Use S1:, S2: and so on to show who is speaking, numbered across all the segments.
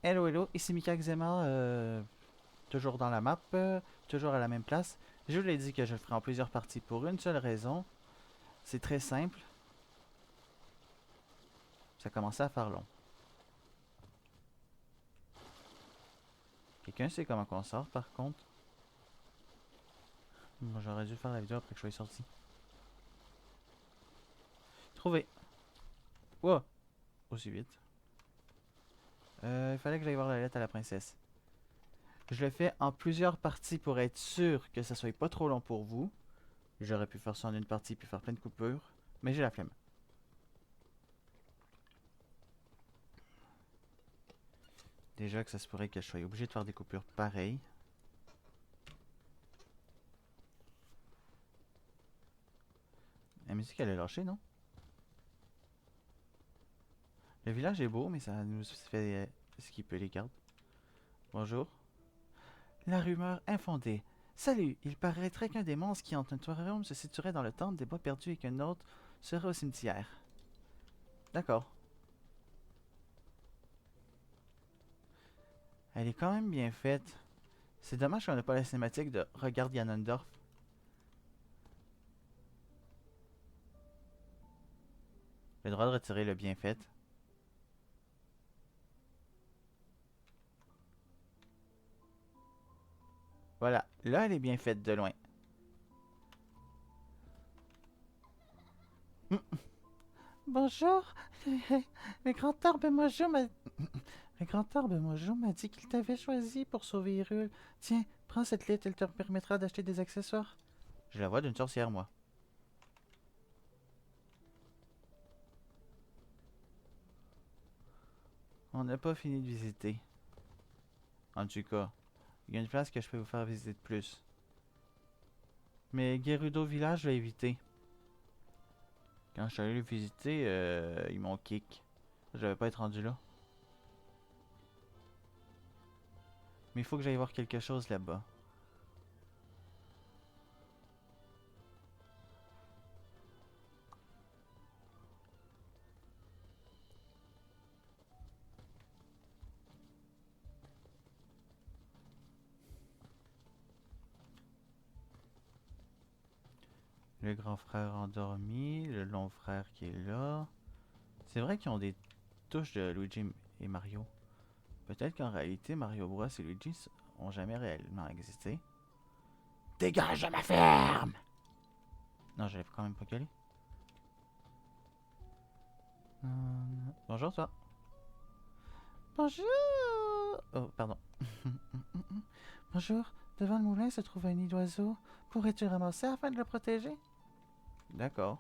S1: Hello, hello, ici Mika Xema, toujours dans la map, toujours à la même place. Je vous l'ai dit que je le ferai en plusieurs parties pour une seule raison. C'est très simple, ça commençait à faire long. Quelqu'un sait comment qu'on sort par contre? Moi j'aurais dû faire la vidéo après que je sois sorti. Trouvé! Wow! Aussi vite. Il fallait que j'aille voir la lettre à la princesse. Je le fais en plusieurs parties pour être sûr que ça soit pas trop long pour vous. J'aurais pu faire ça en une partie puis faire plein de coupures, mais j'ai la flemme. Déjà que ça se pourrait que je sois obligé de faire des coupures pareilles. La musique elle est lâchée, non? Le village est beau, mais ça nous fait skipper les gardes. Bonjour. La rumeur infondée. Salut, il paraîtrait qu'un des monstres qui hante notre royaume se situerait dans le temple des bois perdus et qu'un autre serait au cimetière. D'accord. Elle est quand même bien faite. C'est dommage qu'on n'a pas la cinématique de Regarde Ganondorf. J'ai le droit de retirer le bien fait. Voilà, là elle est bien faite de loin. Bonjour, le grand arbre Mojo m'a... Le grand arbre Mojo m'a dit qu'il t'avait choisi pour sauver Hyrule. Tiens, prends cette lettre, elle te permettra d'acheter des accessoires. J'ai la voix d'une sorcière, moi. On n'a pas fini de visiter. En tout cas, il y a une place que je peux vous faire visiter de plus. Mais Gerudo Village, je l'ai évité. Quand je suis allé le visiter, ils m'ont kick. Je devais pas être rendu là. Mais il faut que j'aille voir quelque chose là-bas. Le grand frère endormi, le long frère qui est là. C'est vrai qu'ils ont des touches de Luigi et Mario. Peut-être qu'en réalité, Mario Bros et Luigi ont jamais réellement existé. Dégage de ma ferme! Non, j'allais quand même pas caler. Bonjour, toi. Bonjour! Oh, pardon. Bonjour. Devant le moulin se trouve un nid d'oiseau. Pourrais-tu le ramasser afin de le protéger? D'accord.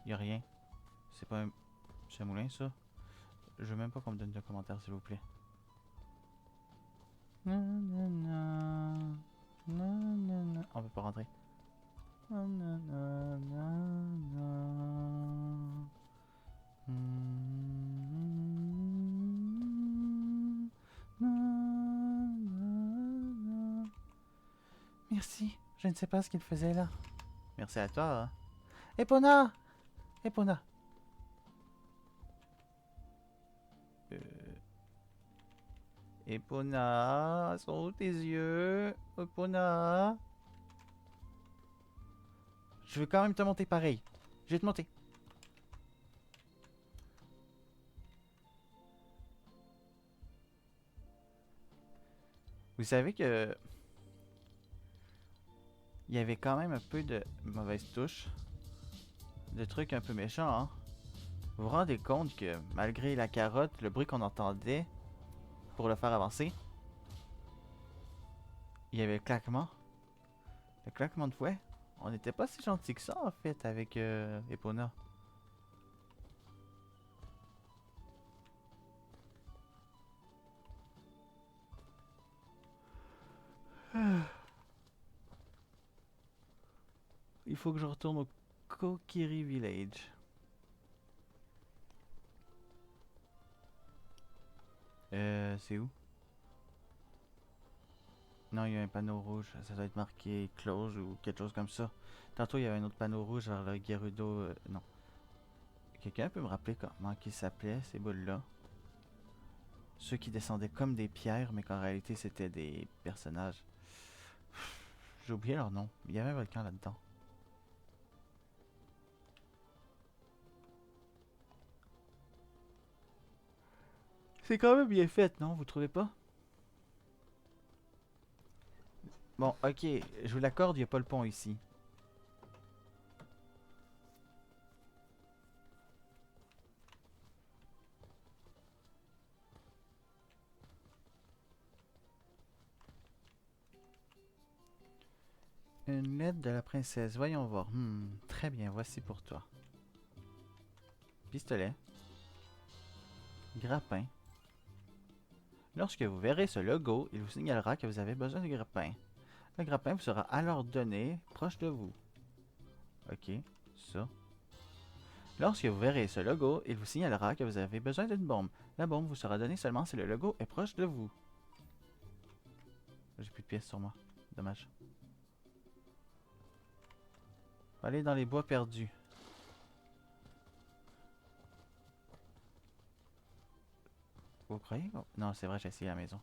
S1: Y a rien. C'est pas un... C'est un moulin, ça? Je veux même pas qu'on me donne de commentaires, s'il vous plaît. Nanana. Nanana. On peut pas rentrer. Nanana. Merci. Je ne sais pas ce qu'il faisait là. Merci à toi. Hein. Epona! Epona! Euh... Epona, sont où tes yeux? Epona! Je veux quand même te monter pareil. Je vais te monter. Vous savez que il y avait quand même un peu de mauvaise touche, de trucs un peu méchants. Hein? Vous vous rendez compte que malgré la carotte, le bruit qu'on entendait pour le faire avancer, il y avait le claquement de fouet. On n'était pas si gentil que ça en fait avec Epona. Il faut que je retourne au Kokiri Village. C'est où? Non, il y a un panneau rouge. Ça doit être marqué close ou quelque chose comme ça. Tantôt, il y avait un autre panneau rouge vers le Gerudo. Non. Quelqu'un peut me rappeler comment ils s'appelaient, ces boules-là? Ceux qui descendaient comme des pierres, mais qu'en réalité c'était des personnages. J'ai oublié leur nom. Il y avait un volcan là-dedans. C'est quand même bien fait, non? Vous trouvez pas? Bon, ok, je vous l'accorde, il n'y a pas le pont ici. Une lettre de la princesse, voyons voir. Très bien, voici pour toi. Pistolet. Grappin. Lorsque vous verrez ce logo, il vous signalera que vous avez besoin de grappin. Le grappin vous sera alors donné proche de vous. Ok, ça. Lorsque vous verrez ce logo, il vous signalera que vous avez besoin d'une bombe. La bombe vous sera donnée seulement si le logo est proche de vous. J'ai plus de pièces sur moi. Dommage. Faut aller dans les bois perdus. Vous croyez? Non, c'est vrai, j'ai essayé à la maison.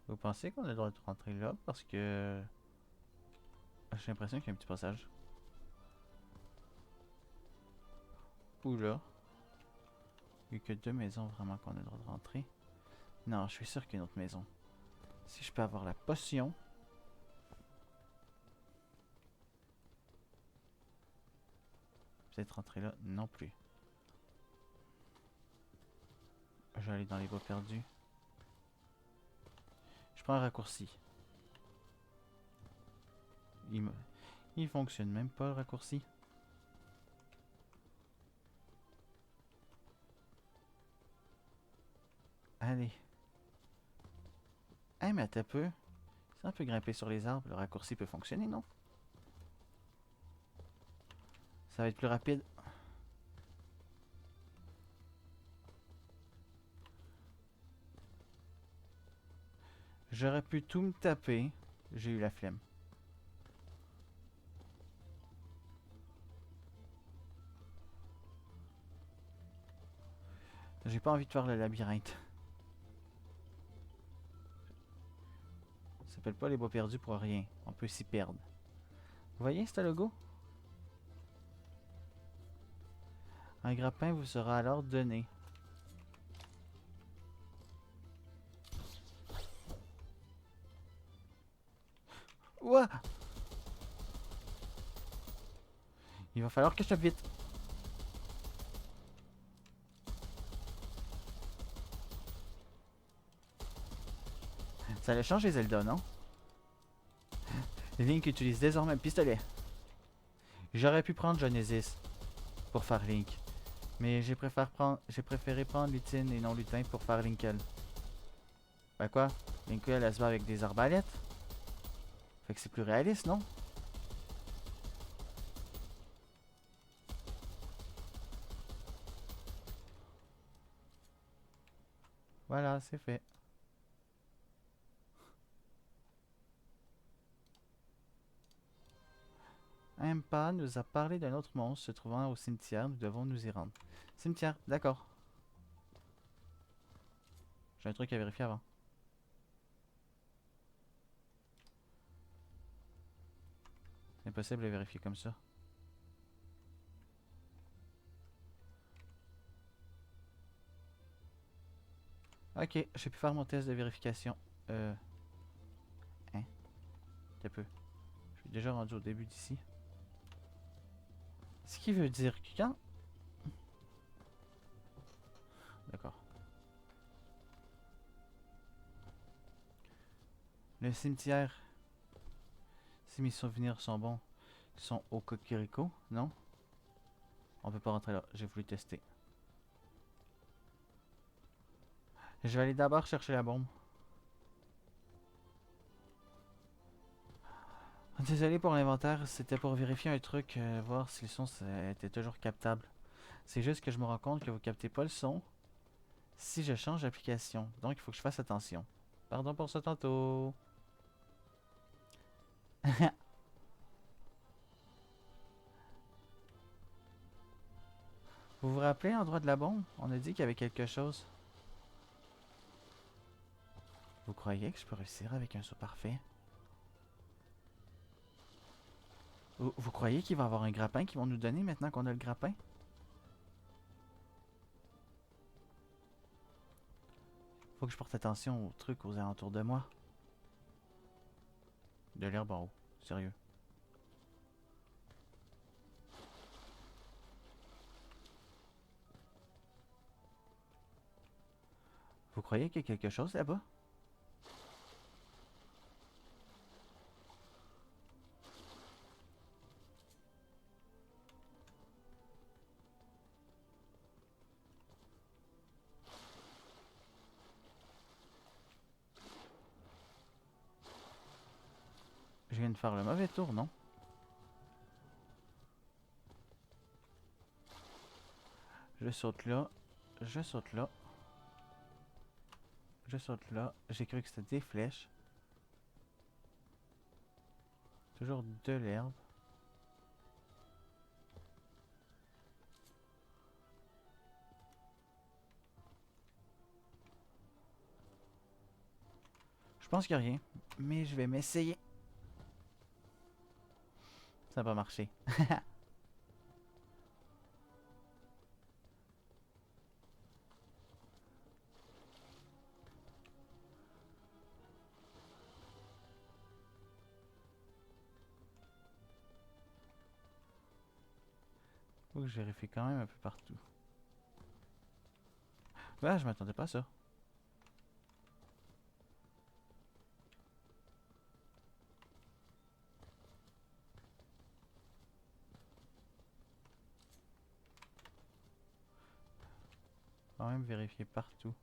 S1: Vous pensez qu'on a le droit de rentrer là? Parce que... j'ai l'impression qu'il y a un petit passage. Ou là. Il n'y a que deux maisons vraiment qu'on a le droit de rentrer. Non, je suis sûr qu'il y a une autre maison. Si je peux avoir la potion... Peut-être rentrer là? Non plus. Je vais aller dans les bois perdus. Je prends un raccourci. Il fonctionne même pas le raccourci. Allez. Hey, mais attends un peu. Si on peut grimper sur les arbres, le raccourci peut fonctionner, non? Ça va être plus rapide. J'aurais pu tout me taper. J'ai eu la flemme. J'ai pas envie de faire le labyrinthe. Ça s'appelle pas les bois perdus pour rien. On peut s'y perdre. Vous voyez ce logo? Un grappin vous sera alors donné. Ouah! Il va falloir que je tape vite. Ça a changé Zelda, non? Link utilise désormais un pistolet. J'aurais pu prendre Genesis pour faire Link. Mais j'ai préféré prendre Lutine et non Lutin pour faire Linkle. Ben quoi? Linkle, elle se bat avec des arbalètes? Fait que c'est plus réaliste, non? Voilà, c'est fait. Impa nous a parlé d'un autre monstre se trouvant au cimetière. Nous devons nous y rendre. Cimetière, d'accord. J'ai un truc à vérifier avant. C'est impossible de vérifier comme ça. Ok, j'ai pu faire mon test de vérification. Hein? T'as peu. Je suis déjà rendu au début d'ici. Ce qui veut dire que quand... D'accord. Le cimetière... Si mes souvenirs sont bons, sont au Kokiriko, non? On peut pas rentrer là, j'ai voulu tester. Je vais aller d'abord chercher la bombe. Désolé pour l'inventaire, c'était pour vérifier un truc, voir si le son était toujours captable. C'est juste que je me rends compte que vous captez pas le son si je change d'application. Donc il faut que je fasse attention. Pardon pour ça tantôt. Vous vous rappelez l'endroit de la bombe? On a dit qu'il y avait quelque chose. Vous croyez que je peux réussir avec un saut parfait? Vous croyez qu'il va y avoir un grappin qu'ils vont nous donner maintenant qu'on a le grappin? Faut que je porte attention aux trucs aux alentours de moi. De l'herbe en haut. Sérieux. Vous croyez qu'il y a quelque chose là-bas? Je viens de faire le mauvais tour, non? Je saute là. Je saute là. Je saute là. J'ai cru que c'était des flèches. Toujours de l'herbe. Je pense qu'il n'y a rien. Mais je vais m'essayer. Ça n'a pas marché. Faut que je vérifie quand même un peu partout. Ouais, je m'attendais pas à ça. Quand même vérifier partout.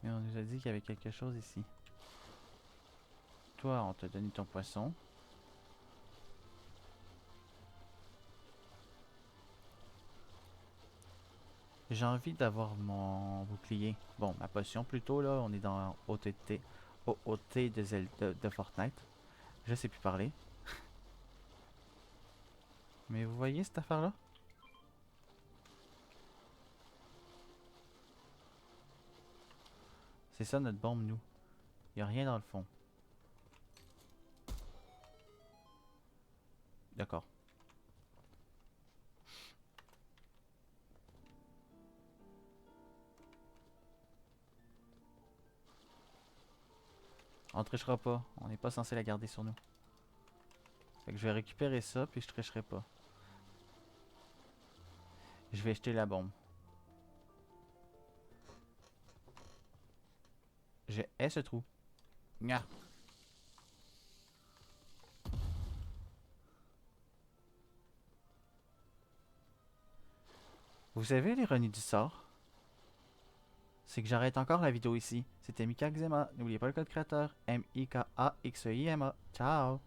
S1: Mais on nous a dit qu'il y avait quelque chose ici. Toi, on t'a donné ton poisson. J'ai envie d'avoir mon bouclier. Bon, ma potion plutôt, là. On est dans OTT. OOT de Fortnite. Je sais plus parler. Mais vous voyez cette affaire-là? C'est ça notre bombe, nous. Y a rien dans le fond. D'accord. On trichera pas. On n'est pas censé la garder sur nous. Fait que je vais récupérer ça, puis je tricherai pas. Je vais jeter la bombe. Je hais ce trou. Nya. Vous savez l'ironie du sort? C'est que j'arrête encore la vidéo ici. C'était Mika Xema. N'oubliez pas le code créateur. MIKAXEIMA. Ciao!